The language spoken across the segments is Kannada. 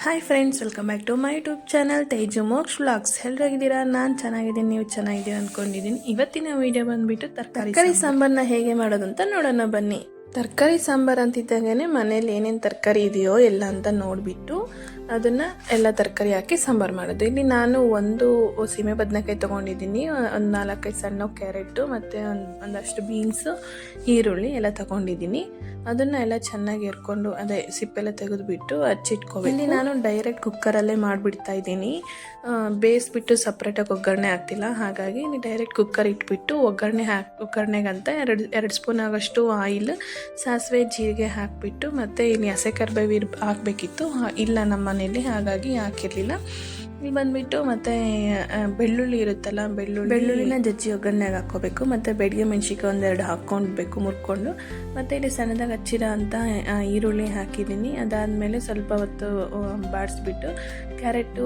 Hi friends, welcome back to my YouTube channel Teju Moksh vlogs. ಎಲ್ಲರಾಗಿದ್ದೀರಾ? ನಾನು ಚೆನ್ನಾಗಿದ್ದೀನಿ, ನೀವು ಚೆನ್ನಾಗಿದ್ದೀರಾ ಅಂದ್ಕೊಂಡಿದ್ದೀನಿ. ಇವತ್ತಿನ ವಿಡಿಯೋ ಬಂದುಬಿಟ್ಟು ತರಕಾರಿ ಸಾಂಬಾರನ್ನ ಹೇಗೆ ಮಾಡೋದು ಅಂತ ನೋಡೋಣ ಬನ್ನಿ. ತರಕಾರಿ ಸಾಂಬಾರು ಅಂತಿದ್ದಾಗೇ ಮನೇಲಿ ಏನೇನು ತರಕಾರಿ ಇದೆಯೋ ಎಲ್ಲ ಅಂತ ನೋಡಿಬಿಟ್ಟು ಅದನ್ನು ಎಲ್ಲ ತರಕಾರಿ ಹಾಕಿ ಸಾಂಬಾರು ಮಾಡೋದು. ಇಲ್ಲಿ ನಾನು ಒಂದು ಸೀಮೆ ಬದನೆಕಾಯಿ ತೊಗೊಂಡಿದ್ದೀನಿ, ಒಂದು 4-5 ಸಣ್ಣ ಕ್ಯಾರೆಟು ಮತ್ತು ಒಂದಷ್ಟು ಬೀನ್ಸು, ಈರುಳ್ಳಿ ಎಲ್ಲ ತೊಗೊಂಡಿದ್ದೀನಿ. ಅದನ್ನು ಎಲ್ಲ ಚೆನ್ನಾಗಿ ಎರ್ಕೊಂಡು ಅದೇ ಸಿಪ್ಪೆಲ್ಲ ತೆಗೆದುಬಿಟ್ಟು ಹಚ್ಚಿಟ್ಕೋಬೇಕು. ಇಲ್ಲಿ ನಾನು ಡೈರೆಕ್ಟ್ ಕುಕ್ಕರಲ್ಲೇ ಮಾಡಿಬಿಡ್ತಾ ಇದ್ದೀನಿ, ಬೇಯಿಸ್ಬಿಟ್ಟು ಸಪ್ರೇಟಾಗಿ ಒಗ್ಗರಣೆ ಹಾಕ್ತಿಲ್ಲ. ಹಾಗಾಗಿ ಡೈರೆಕ್ಟ್ ಕುಕ್ಕರ್ ಇಟ್ಬಿಟ್ಟು ಒಗ್ಗರಣೆಗಂತ ಎರಡು ಸ್ಪೂನ್ ಆಗೋಷ್ಟು ಆಯಿಲ್, ಸಾಸಿವೆ, ಜೀರಿಗೆ ಹಾಕಿಬಿಟ್ಟು ಮತ್ತು ಇಲ್ಲಿ ಹಸಿ ಕರಿಬೇವು ಹಾಕಬೇಕಿತ್ತು, ಇಲ್ಲ ನಮ್ಮ ಮನೇಲಿ, ಹಾಗಾಗಿ ಹಾಕಿರಲಿಲ್ಲ. ಇಲ್ಲಿ ಬಂದುಬಿಟ್ಟು ಮತ್ತು ಬೆಳ್ಳುಳ್ಳಿ ಇರುತ್ತಲ್ಲ, ಬೆಳ್ಳುಳ್ಳಿನ ಜಜ್ಜಿ ಒಗ್ಗರಣೆಗೆ ಹಾಕ್ಕೋಬೇಕು. ಮತ್ತು ಬೆಡ್ಗೆ ಮೆಣಸಿನ್ಕಾಯಿ 1-2 ಹಾಕ್ಕೊಳ್ಬೇಕು ಮುರ್ಕೊಂಡು. ಮತ್ತು ಇಲ್ಲಿ ಸಣ್ಣದಾಗಿ ಹಚ್ಚಿರೋ ಅಂತ ಈರುಳ್ಳಿ ಹಾಕಿದ್ದೀನಿ. ಅದಾದಮೇಲೆ ಸ್ವಲ್ಪ ಹೊತ್ತು ಬಾಡಿಸ್ಬಿಟ್ಟು ಕ್ಯಾರೆಟು,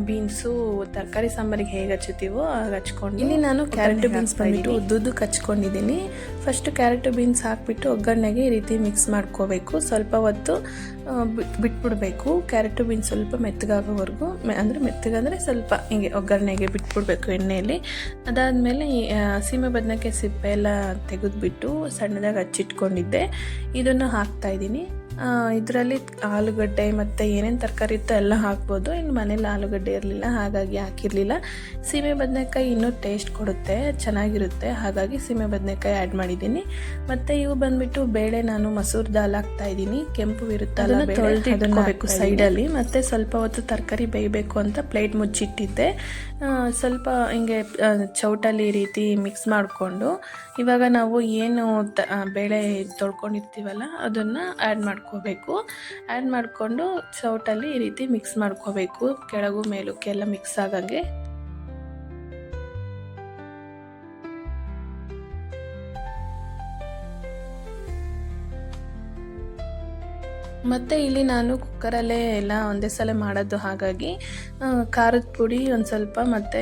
ಬೀನ್ಸು ತರಕಾರಿ ಸಾಂಬಾರಿಗೆ ಹೇಗೆ ಹಚ್ಚುತ್ತೀವೋ ಹಾಗೆ ಹಚ್ಕೊಂಡು, ಇಲ್ಲಿ ನಾನು ಕ್ಯಾರೆಟು ಬೀನ್ಸ್ ಬಂದುಬಿಟ್ಟು ಉದ್ದುದ್ದಕ್ಕೆ ಹಚ್ಕೊಂಡಿದ್ದೀನಿ. ಫಸ್ಟು ಕ್ಯಾರೆಟು ಬೀನ್ಸ್ ಹಾಕಿಬಿಟ್ಟು ಒಗ್ಗರಣೆಗೆ ಈ ರೀತಿ ಮಿಕ್ಸ್ ಮಾಡ್ಕೋಬೇಕು. ಸ್ವಲ್ಪ ಹೊತ್ತು ಬಿಟ್ಬಿಡ್ಬೇಕು. ಕ್ಯಾರೆಟು ಬೀನ್ಸ್ ಸ್ವಲ್ಪ ಮೆತ್ತಗಾಗೋವರೆಗೂ, ಮೆತ್ತಗಂದರೆ ಸ್ವಲ್ಪ ಹಿಂಗೆ ಒಗ್ಗರಣೆಗೆ ಬಿಟ್ಬಿಡ್ಬೇಕು ಎಣ್ಣೆಯಲ್ಲಿ. ಅದಾದಮೇಲೆ ಸೀಮೆ ಬದನೆಕಾಯಿ ಸಿಪ್ಪೆ ಎಲ್ಲ ತೆಗೆದುಬಿಟ್ಟು ಸಣ್ಣದಾಗಿ ಹಚ್ಚಿಟ್ಕೊಂಡಿದ್ದೆ, ಇದನ್ನು ಹಾಕ್ತಾಯಿದ್ದೀನಿ. ಇದರಲ್ಲಿ ಆಲೂಗಡ್ಡೆ ಮತ್ತು ಏನೇನು ತರಕಾರಿ ಇತ್ತೋ ಎಲ್ಲ ಹಾಕ್ಬೋದು. ಇನ್ನು ಮನೇಲಿ ಆಲೂಗಡ್ಡೆ ಇರಲಿಲ್ಲ, ಹಾಗಾಗಿ ಹಾಕಿರಲಿಲ್ಲ. ಸೀಮೆ ಬದನೆಕಾಯಿ ಇನ್ನೂ ಟೇಸ್ಟ್ ಕೊಡುತ್ತೆ, ಚೆನ್ನಾಗಿರುತ್ತೆ, ಹಾಗಾಗಿ ಸೀಮೆ ಬದನೆಕಾಯಿ ಆ್ಯಡ್ ಮಾಡಿದ್ದೀನಿ. ಮತ್ತು ಇವು ಬಂದುಬಿಟ್ಟು ಬೇಳೆ, ನಾನು ಮಸೂರ್ ದಾಲ್ ಹಾಕ್ತಾಯಿದ್ದೀನಿ. ಕೆಂಪು ಇರುತ್ತಲ್ಲ, ಅದನ್ನು ಹಾಕಬೇಕು ಸೈಡಲ್ಲಿ. ಮತ್ತು ಸ್ವಲ್ಪ ಹೊತ್ತು ತರಕಾರಿ ಬೇಯಬೇಕು ಅಂತ ಪ್ಲೇಟ್ ಮುಚ್ಚಿಟ್ಟಿದ್ದೆ. ಸ್ವಲ್ಪ ಹಿಂಗೆ ಚೌಟಲ್ಲಿ ಈ ರೀತಿ ಮಿಕ್ಸ್ ಮಾಡಿಕೊಂಡು, ಇವಾಗ ನಾವು ಏನು ಬೇಳೆ ತೊಳ್ಕೊಂಡಿರ್ತೀವಲ್ಲ ಅದನ್ನು ಆ್ಯಡ್ ಮಾಡಿಕೊಂಡು ಚೌಟಲ್ಲಿ ಈ ರೀತಿ ಮಿಕ್ಸ್ ಮಾಡ್ಕೋಬೇಕು, ಕೆಳಗು ಮೇಲಕ್ಕೆ ಎಲ್ಲ ಮಿಕ್ಸ್ ಆಗಂಗೆ. ಮತ್ತು ಇಲ್ಲಿ ನಾನು ಕುಕ್ಕರಲ್ಲೇ ಎಲ್ಲ ಒಂದೇ ಸಲ ಮಾಡೋದು, ಹಾಗಾಗಿ ಖಾರದ ಪುಡಿ ಒಂದು ಸ್ವಲ್ಪ, ಮತ್ತು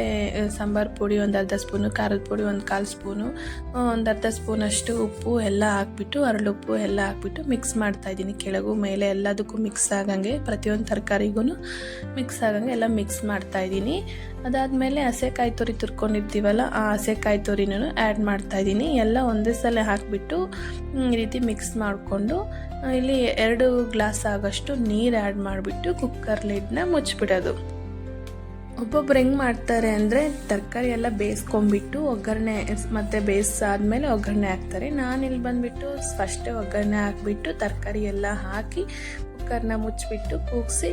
ಸಾಂಬಾರು ಪುಡಿ ಒಂದು ಅರ್ಧ ಸ್ಪೂನು, ಖಾರದ ಪುಡಿ ಒಂದು 1/4 ಸ್ಪೂನು, ಒಂದು ಅರ್ಧ ಸ್ಪೂನಷ್ಟು ಉಪ್ಪು ಎಲ್ಲ ಹಾಕ್ಬಿಟ್ಟು, ಹರಳುಪ್ಪು ಎಲ್ಲ ಹಾಕ್ಬಿಟ್ಟು ಮಿಕ್ಸ್ ಮಾಡ್ತಾಯಿದ್ದೀನಿ. ಕೆಳಗು ಮೇಲೆ ಎಲ್ಲದಕ್ಕೂ ಮಿಕ್ಸ್ ಆಗಂಗೆ, ಪ್ರತಿಯೊಂದು ತರಕಾರಿಗೂ ಮಿಕ್ಸ್ ಆಗಂಗೆ ಎಲ್ಲ ಮಿಕ್ಸ್ ಮಾಡ್ತಾಯಿದ್ದೀನಿ. ಅದಾದಮೇಲೆ ಹಸೆಕಾಯಿ ತುರಿ ತುರ್ಕೊಂಡಿರ್ತೀವಲ್ಲ, ಆ ಹಸೆಕಾಯಿ ತುರಿನೂ ಆ್ಯಡ್ ಮಾಡ್ತಾಯಿದ್ದೀನಿ. ಎಲ್ಲ ಒಂದೇ ಸಲ ಹಾಕಿಬಿಟ್ಟು ಈ ರೀತಿ ಮಿಕ್ಸ್ ಮಾಡಿಕೊಂಡು, ಇಲ್ಲಿ 2 ಗ್ಲಾಸ್ ಆಗೋಷ್ಟು ನೀರು ಆ್ಯಡ್ ಮಾಡಿಬಿಟ್ಟು ಕುಕ್ಕರ್ ಲಿಡ್ನ ಮುಚ್ಚಿಬಿಡೋದು. ಒಬ್ಬೊಬ್ರು ಹೆಂಗೆ ಮಾಡ್ತಾರೆ ಅಂದರೆ ತರಕಾರಿ ಎಲ್ಲ ಬೇಯಿಸ್ಕೊಂಬಿಟ್ಟು ಒಗ್ಗರಣೆ ಮತ್ತು ಬೇಯಿಸಾದ್ಮೇಲೆ ಒಗ್ಗರಣೆ ಹಾಕ್ತಾರೆ. ನಾನಿಲ್ಲಿ ಬಂದುಬಿಟ್ಟು ಫಸ್ಟೇ ಒಗ್ಗರಣೆ ಹಾಕಿಬಿಟ್ಟು ತರಕಾರಿ ಎಲ್ಲ ಹಾಕಿ ಕುಕ್ಕರ್ನ ಮುಚ್ಚಿಬಿಟ್ಟು ಕೂಗಿಸಿ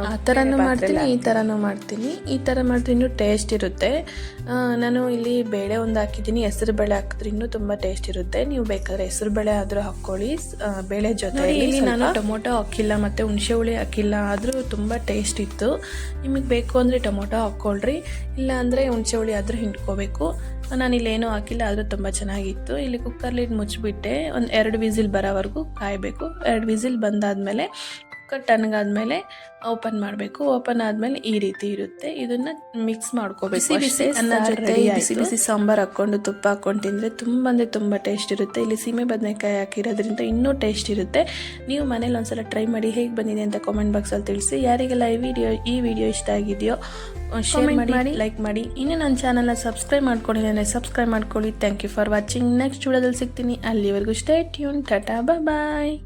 ಆ ಥರನೂ ಮಾಡ್ತೀನಿ, ಈ ಥರನೂ ಮಾಡ್ತೀನಿ. ಈ ಥರ ಮಾಡಿದ್ರೆ ಇನ್ನೂ ಟೇಸ್ಟ್ ಇರುತ್ತೆ. ನಾನು ಇಲ್ಲಿ ಬೇಳೆ ಒಂದು ಹಾಕಿದ್ದೀನಿ, ಹೆಸರು ಬೇಳೆ ಹಾಕಿದ್ರೆ ಇನ್ನೂ ತುಂಬ ಟೇಸ್ಟ್ ಇರುತ್ತೆ. ನೀವು ಬೇಕಾದರೆ ಹೆಸರು ಬೇಳೆ ಆದರೂ ಹಾಕ್ಕೊಳ್ಳಿ ಬೇಳೆ ಜೊತೆ. ಇಲ್ಲಿ ನಾನು ಟೊಮೊಟೊ ಹಾಕಿಲ್ಲ ಮತ್ತು ಹುಣಸೆ ಹುಳಿ ಹಾಕಿಲ್ಲ, ಆದರೂ ತುಂಬ ಟೇಸ್ಟ್ ಇತ್ತು. ನಿಮಗೆ ಬೇಕು ಅಂದರೆ ಟೊಮೊಟೊ ಹಾಕ್ಕೊಳ್ರಿ, ಇಲ್ಲ ಅಂದರೆ ಹುಣಸೆ ಹುಳಿ ಆದರೂ ಹಿಂಡ್ಕೋಬೇಕು. ನಾನಿಲ್ಲಿ ಏನೂ ಹಾಕಿಲ್ಲ, ಆದರೂ ತುಂಬ ಚೆನ್ನಾಗಿತ್ತು. ಇಲ್ಲಿ ಕುಕ್ಕರ್ ಲಿಡ್ ಮುಚ್ಚಿಬಿಟ್ಟೆ ಒಂದು 2 ವಿಸಿಲ್ ಬರೋವರೆಗೂ ಕಾಯಬೇಕು. 2 ವಿಸಿಲ್ ಬಂದಾದಮೇಲೆ ಕುಕ್ಕರ್ ತಣ್ಣಗಾದ್ಮೇಲೆ ಓಪನ್ ಮಾಡಬೇಕು. ಓಪನ್ ಆದಮೇಲೆ ಈ ರೀತಿ ಇರುತ್ತೆ. ಇದನ್ನು ಮಿಕ್ಸ್ ಮಾಡ್ಕೋಬೇಕು. ಬಿಸಿ ಸಾಂಬಾರು ಹಾಕ್ಕೊಂಡು ತುಪ್ಪ ಹಾಕ್ಕೊಂಡು ತಿಂದರೆ ತುಂಬ ಟೇಸ್ಟ್ ಇರುತ್ತೆ. ಇಲ್ಲಿ ಸೀಮೆ ಬದನೆಕಾಯಿ ಹಾಕಿರೋದ್ರಿಂದ ಇನ್ನೂ ಟೇಸ್ಟ್ ಇರುತ್ತೆ. ನೀವು ಮನೇಲಿ ಒಂದ್ಸಲ ಟ್ರೈ ಮಾಡಿ, ಹೇಗೆ ಬಂದಿದೆ ಅಂತ ಕಾಮೆಂಟ್ ಬಾಕ್ಸಲ್ಲಿ ತಿಳಿಸಿ. ಯಾರಿಗೆಲ್ಲ ಈ ವಿಡಿಯೋ ಇಷ್ಟ ಆಗಿದೆಯೋ ಶೇರ್ ಮಾಡಿ, ಲೈಕ್ ಮಾಡಿ. ಇನ್ನೂ ನನ್ನ ಚಾನಲ್ನ ಸಬ್ಸ್ಕ್ರೈಬ್ ಮಾಡ್ಕೊಂಡಿದ್ದೇನೆ, ಸಬ್ಸ್ಕ್ರೈಬ್ ಮಾಡ್ಕೊಳ್ಳಿ. Thank you for watching. Next ವಿಡಿಯೋದಲ್ಲಿ ಸಿಗ್ತೀನಿ. ಅಲ್ಲಿವರೆಗೂ ಸ್ಟೇ ಟ್ಯೂನ್. ಟಾಟಾ, ಬಾಯ್.